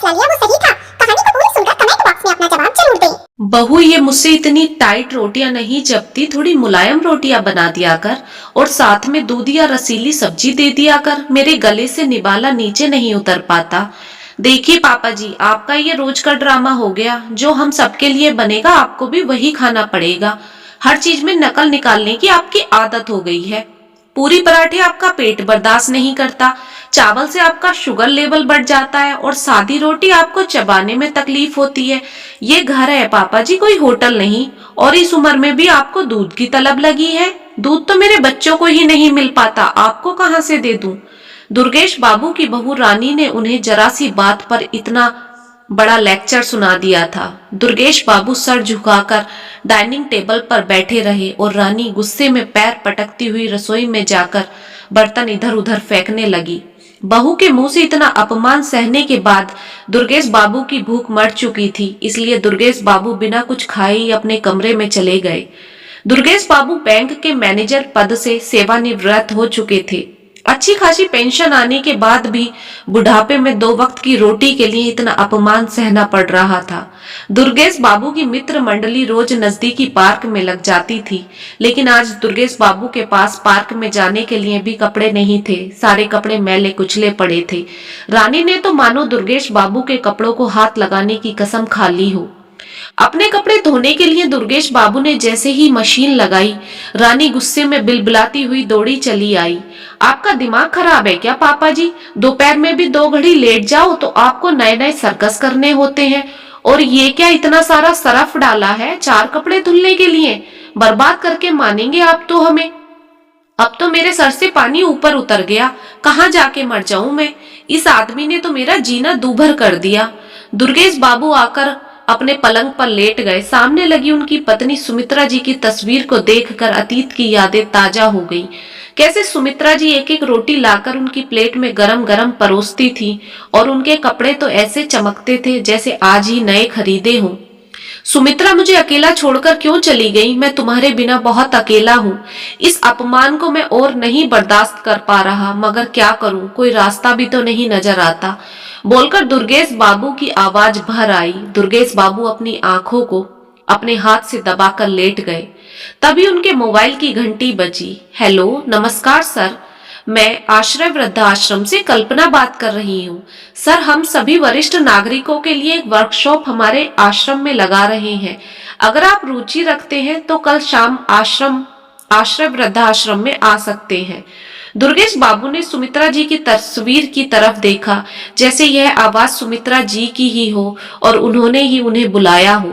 फैसला लिया वो सही था? कहानी को पूरी सुनकर कमेंट बॉक्स में अपना जवाब जरूर दें। बहू, ये मुझसे इतनी टाइट रोटियां नहीं जमती, थोड़ी मुलायम रोटियां बना दिया कर और साथ में दूध या रसीली सब्जी दे दिया कर। मेरे गले से निवाला नीचे नहीं उतर पाता। देखिए पापा जी, आपका ये रोज का ड्रामा हो गया। जो हम सबके लिए बनेगा आपको भी वही खाना पड़ेगा। हर चीज में नकल निकालने की आपकी आदत हो गई है। पूरी पराठे आपका पेट बर्दाश्त नहीं करता, चावल से आपका शुगर लेवल बढ़ जाता है और सादी रोटी आपको चबाने में तकलीफ होती है। ये घर है पापा जी, कोई होटल नहीं। और इस उम्र में भी आपको दूध की तलब लगी है। दूध तो मेरे बच्चों को ही नहीं मिल पाता, आपको कहाँ से दे दूं? दुर्गेश बाबू की बहू रानी ने उन्हें जरा सी बात पर इतना बड़ा लेक्चर सुना दिया था। दुर्गेश बाबू सर झुकाकर डाइनिंग टेबल पर बैठे रहे और रानी गुस्से में पैर पटकती हुई रसोई में जाकर बर्तन इधर उधर फेंकने लगी। बहू के मुंह से इतना अपमान सहने के बाद दुर्गेश बाबू की भूख मर चुकी थी, इसलिए दुर्गेश बाबू बिना कुछ खाए ही अपने कमरे में चले गए। दुर्गेश बाबू बैंक के मैनेजर पद से सेवानिवृत्त हो चुके थे। अच्छी खासी पेंशन आने के बाद भी बुढ़ापे में 2 वक्त की रोटी के लिए इतना अपमान सहना पड़ रहा था। दुर्गेश बाबू की मित्र मंडली रोज नजदीकी पार्क में लग जाती थी, लेकिन आज दुर्गेश बाबू के पास पार्क में जाने के लिए भी कपड़े नहीं थे। सारे कपड़े मैले कुचले पड़े थे। रानी ने तो मानो दुर्गेश बाबू के कपड़ों को हाथ लगाने की कसम खा ली हो। अपने कपड़े धोने के लिए दुर्गेश बाबू ने जैसे ही मशीन लगाई, रानी गुस्से में बिलबिलाती हुई दौड़ी चली आई। आपका दिमाग खराब है क्या पापा जी? दोपहर में भी 2 घड़ी लेट जाओ तो आपको नए नए सर्कस करने होते हैं। और ये क्या इतना सारा सरफ डाला है 4 कपड़े धुलने के लिए? बर्बाद करके मानेंगे आप तो हमें। अब तो मेरे सर से पानी ऊपर उतर गया, कहाँ जाके मर जाऊं मैं? इस आदमी ने तो मेरा जीना दूभर कर दिया। दुर्गेश बाबू आकर अपने पलंग पर लेट गए। सामने लगी उनकी पत्नी सुमित्रा जी की तस्वीर को देखकर अतीत की यादें ताजा हो गईं। कैसे सुमित्रा जी एक एक रोटी लाकर उनकी प्लेट में गरम गरम परोसती थी और उनके कपड़े तो ऐसे चमकते थे जैसे आज ही नए खरीदे हों। सुमित्रा, मुझे अकेला छोड़कर क्यों चली गई? मैं तुम्हारे बिना बहुत अकेला हूँ। इस अपमान को मैं और नहीं बर्दाश्त कर पा रहा, मगर क्या करूँ, कोई रास्ता भी तो नहीं नजर आता। बोलकर दुर्गेश बाबू की आवाज भर आई। दुर्गेश बाबू अपनी आंखों को अपने हाथ से दबाकर लेट गए। तभी उनके मोबाइल की घंटी बजी। हेलो, नमस्कार सर, मैं आश्रय वृद्धाश्रम से कल्पना बात कर रही हूँ। सर, हम सभी वरिष्ठ नागरिकों के लिए एक वर्कशॉप हमारे आश्रम में लगा रहे हैं। अगर आप रुचि रखते हैं तो कल शाम आश्रय वृद्धाश्रम में आ सकते हैं। दुर्गेश बाबू ने सुमित्रा जी की तस्वीर की तरफ देखा, जैसे यह आवाज सुमित्रा जी की ही हो और उन्होंने ही उन्हें बुलाया हो।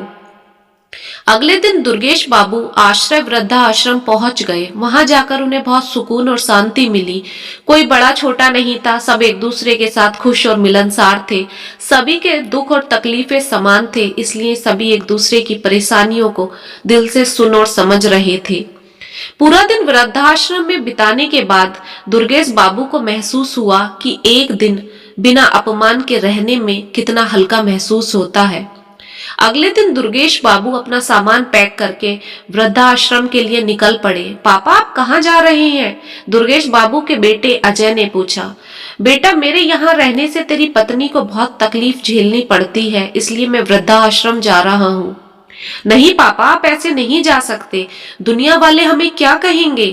अगले दिन दुर्गेश बाबू आश्रय वृद्धाश्रम पहुंच गए। वहां जाकर उन्हें बहुत सुकून और शांति मिली। कोई बड़ा छोटा नहीं था, सब एक दूसरे के साथ खुश और मिलनसार थे। सभी के दुख और तकलीफें समान थे, इसलिए सभी एक दूसरे की परेशानियों को दिल से सुन और समझ रहे थे। पूरा दिन वृद्धाश्रम में बिताने के बाद दुर्गेश बाबू को महसूस हुआ कि एक दिन बिना अपमान के रहने में कितना हल्का महसूस होता है। अगले दिन दुर्गेश बाबू अपना सामान पैक करके वृद्धाश्रम के लिए निकल पड़े। पापा, आप कहाँ जा रहे हैं? दुर्गेश बाबू के बेटे अजय ने पूछा। बेटा, मेरे यहाँ रहने से तेरी पत्नी को बहुत तकलीफ झेलनी पड़ती है, इसलिए मैं वृद्धाश्रम जा रहा हूँ। नहीं पापा, आप ऐसे नहीं जा सकते। दुनिया वाले हमें क्या कहेंगे?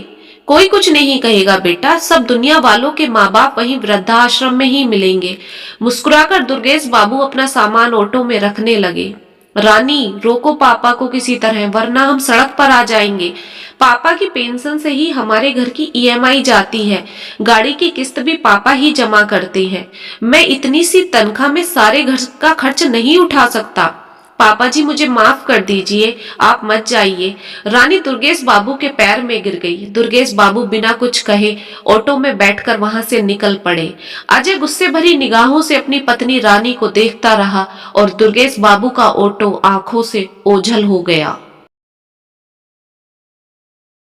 कोई कुछ नहीं कहेगा बेटा, सब दुनिया वालों के माँ बाप वहीं वृद्धाश्रम में ही मिलेंगे। मुस्कुराकर दुर्गेश बाबू अपना सामान ऑटो में रखने लगे। रानी, रोको पापा को किसी तरह, वरना हम सड़क पर आ जाएंगे। पापा की पेंशन से ही हमारे घर की ईएमआई जाती है। गाड़ी की किस्त भी पापा ही जमा करते हैं। मैं इतनी सी तनख्वाह में सारे घर का खर्च नहीं उठा सकता। पापा जी, मुझे माफ कर दीजिए, आप मत जाइए। रानी दुर्गेश बाबू के पैर में गिर गई। दुर्गेश बाबू बिना कुछ कहे ऑटो में बैठकर वहां से निकल पड़े। अजय गुस्से भरी निगाहों से अपनी पत्नी रानी को देखता रहा और दुर्गेश बाबू का ऑटो आंखों से ओझल हो गया।